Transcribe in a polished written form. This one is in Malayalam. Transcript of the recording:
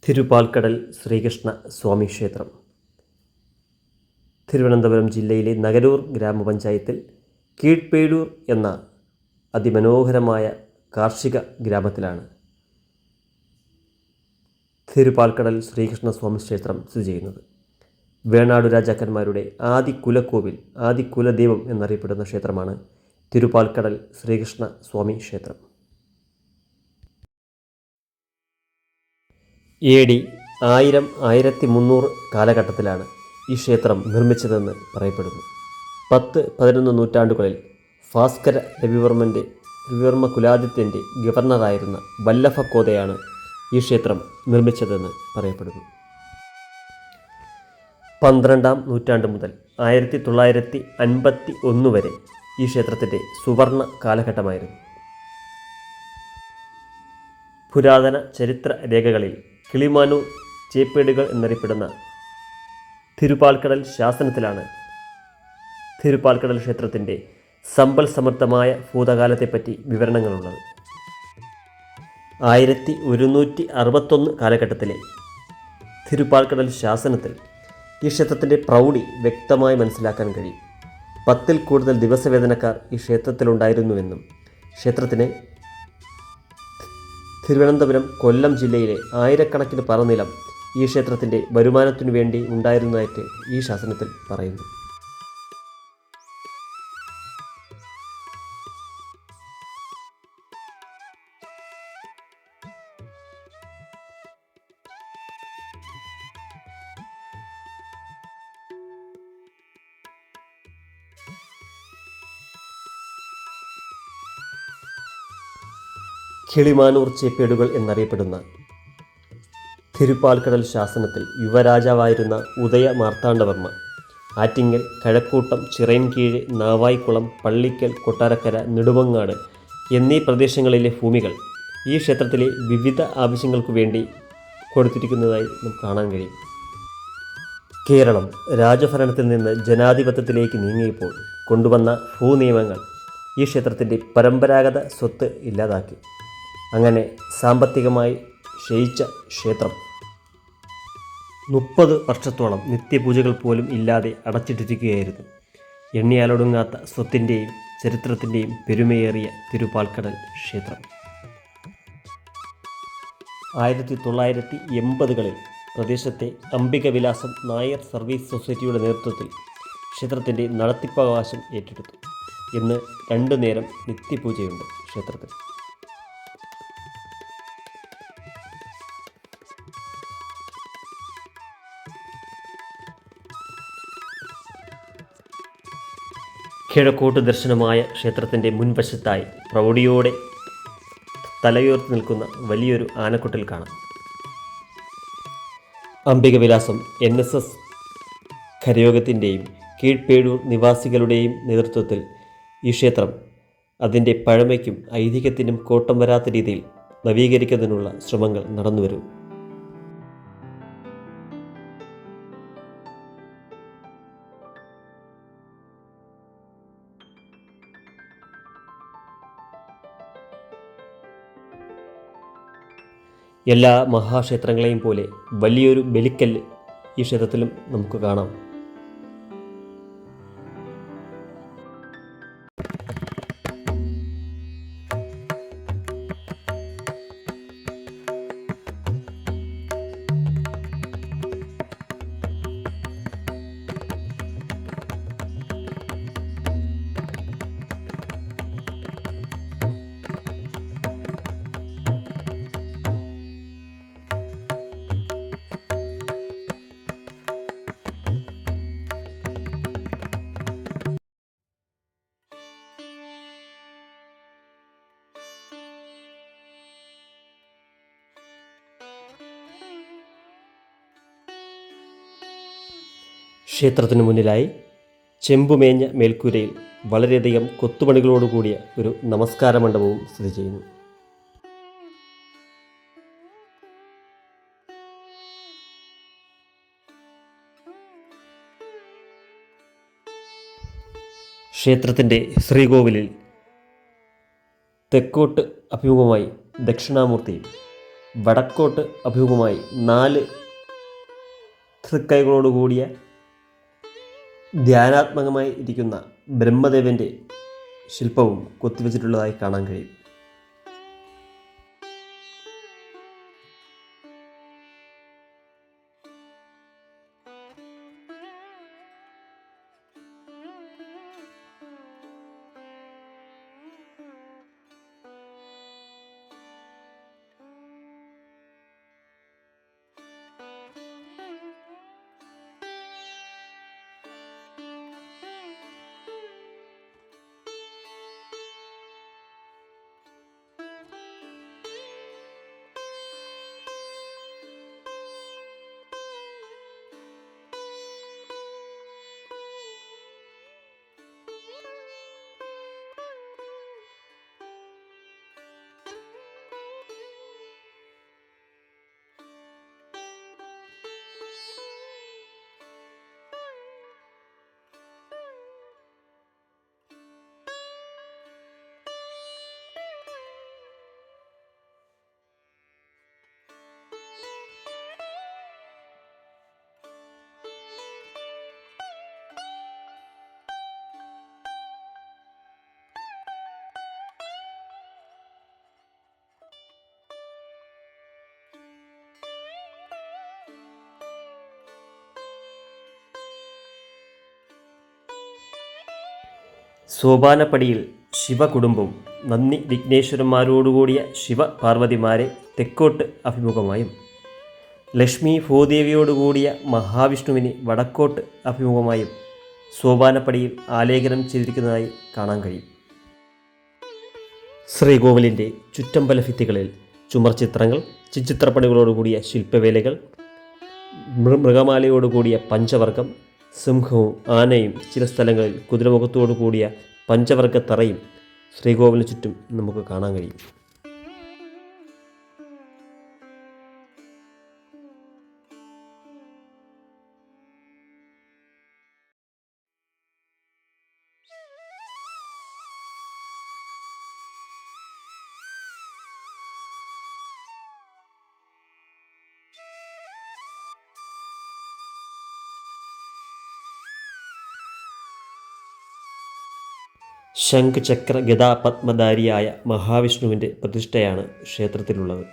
തിരുപ്പാൽക്കടൽ ശ്രീകൃഷ്ണ സ്വാമി ക്ഷേത്രം തിരുവനന്തപുരം ജില്ലയിലെ നഗരൂർ ഗ്രാമപഞ്ചായത്തിൽ കീഴ്പേഴൂർ എന്ന അതിമനോഹരമായ കാർഷിക ഗ്രാമത്തിലാണ് തിരുപ്പാൽക്കടൽ ശ്രീകൃഷ്ണ സ്വാമി ക്ഷേത്രം സ്ഥിതി ചെയ്യുന്നത്. വേണാടു രാജാക്കന്മാരുടെ ആദി കുലക്കോവിൽ, ആദി കുലദൈവം എന്നറിയപ്പെടുന്ന ക്ഷേത്രമാണ് തിരുപ്പാൽക്കടൽ ശ്രീകൃഷ്ണ സ്വാമി ക്ഷേത്രം. AD 1000-1300 കാലഘട്ടത്തിലാണ് ഈ ക്ഷേത്രം നിർമ്മിച്ചതെന്ന് പറയപ്പെടുന്നു. 10-11 നൂറ്റാണ്ടുകളിൽ ഭാസ്കര രവിവർമ്മ കുലാദിത്യൻ്റെ ഗവർണറായിരുന്ന വല്ലഭക്കോതയാണ് ഈ ക്ഷേത്രം നിർമ്മിച്ചതെന്ന് പറയപ്പെടുന്നു. 12-ാം നൂറ്റാണ്ട് മുതൽ 1951 വരെ ഈ ക്ഷേത്രത്തിൻ്റെ സുവർണ കാലഘട്ടമായിരുന്നു. പുരാതന ചരിത്ര രേഖകളിൽ കിളിമാനൂർ ചേപ്പേടുകൾ എന്നറിയപ്പെടുന്ന തിരുപ്പാൽക്കടൽ ശാസനത്തിലാണ് തിരുപ്പാൽക്കടൽ ക്ഷേത്രത്തിൻ്റെ സമ്പൽ സമൃദ്ധമായ ഭൂതകാലത്തെപ്പറ്റി വിവരണങ്ങളുള്ളത്. 1161 കാലഘട്ടത്തിലെ തിരുപ്പാൽക്കടൽ ശാസനത്തിൽ ഈ ക്ഷേത്രത്തിൻ്റെ പ്രൗഢി വ്യക്തമായി മനസ്സിലാക്കാൻ കഴിയും. 10-ൽ കൂടുതൽ ദിവസവേതനക്കാർ ഈ ക്ഷേത്രത്തിലുണ്ടായിരുന്നുവെന്നും ക്ഷേത്രത്തിന് തിരുവനന്തപുരം, കൊല്ലം ജില്ലയിലെ ആയിരക്കണക്കിന് പറനിലം ഈ ക്ഷേത്രത്തിൻ്റെ വരുമാനത്തിനു വേണ്ടി ഉണ്ടായിരുന്നതായിട്ട് ഈ ശാസനത്തിൽ പറയുന്നു. കിളിമാനൂർ ചേപ്പേടുകൾ എന്നറിയപ്പെടുന്ന തിരുപ്പാൽക്കടൽ ശാസനത്തിൽ യുവരാജാവായിരുന്ന ഉദയ മാർത്താണ്ഡവർമ്മ ആറ്റിങ്ങൽ, കഴക്കൂട്ടം, ചിറയൻകീഴ്, നാവായിക്കുളം, പള്ളിക്കൽ, കൊട്ടാരക്കര, നെടുമങ്ങാട് എന്നീ പ്രദേശങ്ങളിലെ ഭൂമികൾ ഈ ക്ഷേത്രത്തിലെ വിവിധ ആവശ്യങ്ങൾക്കു വേണ്ടി കൊടുത്തിരിക്കുന്നതായി നമുക്ക് കാണാൻ കഴിയും. കേരളം രാജഭരണത്തിൽ നിന്ന് ജനാധിപത്യത്തിലേക്ക് നീങ്ങിയപ്പോൾ കൊണ്ടുവന്ന ഭൂനിയമങ്ങൾ ഈ ക്ഷേത്രത്തിൻ്റെ പരമ്പരാഗത സ്വത്ത് ഇല്ലാതാക്കി. അങ്ങനെ സാമ്പത്തികമായി ക്ഷയിച്ച ക്ഷേത്രം 30 വർഷത്തോളം നിത്യപൂജകൾ പോലും ഇല്ലാതെ അടച്ചിട്ടിരിക്കുകയായിരുന്നു. എണ്ണിയാലൊടുങ്ങാത്ത സ്വത്തിൻ്റെയും ചരിത്രത്തിൻ്റെയും പെരുമയേറിയ തിരുപ്പാൽക്കടൽ ക്ഷേത്രം 1980കളിൽ പ്രദേശത്തെ അംബികവിലാസം നായർ സർവീസ് സൊസൈറ്റിയുടെ നേതൃത്വത്തിൽ ക്ഷേത്രത്തിൻ്റെ നടത്തിപ്പവകാശം ഏറ്റെടുത്തു. ഇന്ന് 2 നേരം നിത്യപൂജയുണ്ട് ക്ഷേത്രത്തിൽ. കിഴക്കോട്ട് ദർശനമായ ക്ഷേത്രത്തിൻ്റെ മുൻവശത്തായി പ്രൗഢിയോടെ തലയുയർത്തി നിൽക്കുന്ന വലിയൊരു ആനക്കൊട്ടിൽ കാണാം. അംബികവിലാസം NSS കരയോഗത്തിൻ്റെയും കീഴ്പേഴൂർ നിവാസികളുടെയും നേതൃത്വത്തിൽ ഈ ക്ഷേത്രം അതിൻ്റെ പഴമയ്ക്കും ഐതിഹ്യത്തിനും കോട്ടം വരാത്ത രീതിയിൽ നവീകരിക്കുന്നതിനുള്ള ശ്രമങ്ങൾ നടന്നുവരും. എല്ലാ മഹാക്ഷേത്രങ്ങളെയും പോലെ വലിയൊരു ബലിക്കല്ല് ഈ ക്ഷേത്രത്തിലും നമുക്ക് കാണാം. ക്ഷേത്രത്തിനു മുന്നിലായി ചെമ്പുമേഞ്ഞ മേൽക്കൂരയിൽ വളരെയധികം കൊത്തുപണികളോടുകൂടിയ ഒരു നമസ്കാര മണ്ഡപവും സ്ഥിതി ചെയ്യുന്നു. ക്ഷേത്രത്തിൻ്റെ ശ്രീകോവിലിൽ തെക്കോട്ട് അഭിമുഖമായി ദക്ഷിണാമൂർത്തിയും വടക്കോട്ട് അഭിമുഖമായി 4 തൃക്കൈകളോടുകൂടിയ ധ്യാനാത്മകമായി ഇരിക്കുന്ന ബ്രഹ്മദേവൻ്റെ ശില്പവും കൊത്തിവെച്ചിട്ടുള്ളതായി കാണാൻ കഴിയും. സോപാനപ്പടിയിൽ ശിവകുടുംബവും നന്ദി വിഘ്നേശ്വരന്മാരോടുകൂടിയ ശിവപാർവതിമാരെ തെക്കോട്ട് അഭിമുഖമായും ലക്ഷ്മി ഭൂദേവിയോടുകൂടിയ മഹാവിഷ്ണുവിനെ വടക്കോട്ട് അഭിമുഖമായും സോപാനപ്പടിയിൽ ആലേഖനം ചെയ്തിരിക്കുന്നതായി കാണാൻ കഴിയും. ശ്രീകോവിലിൻ്റെ ചുറ്റമ്പല ഭിത്തികളിൽ ചുമർചിത്രങ്ങൾ, ചിത്രപ്പണികളോടുകൂടിയ ശില്പവേലകൾ, മൃഗമാലയോടുകൂടിയ പഞ്ചവർഗം, സിംഹവും ആനയും, ചില സ്ഥലങ്ങളിൽ കുതിരമുഖത്തോടു കൂടിയ പഞ്ചവർഗ തറയും ശ്രീകോവിലിന് ചുറ്റും നമുക്ക് കാണാൻ കഴിയും. ശംഖ് ചക്ര ഗദാ പത്മധാരിയായ മഹാവിഷ്ണുവിൻ്റെ പ്രതിഷ്ഠയാണ് ക്ഷേത്രത്തിലുള്ളത്.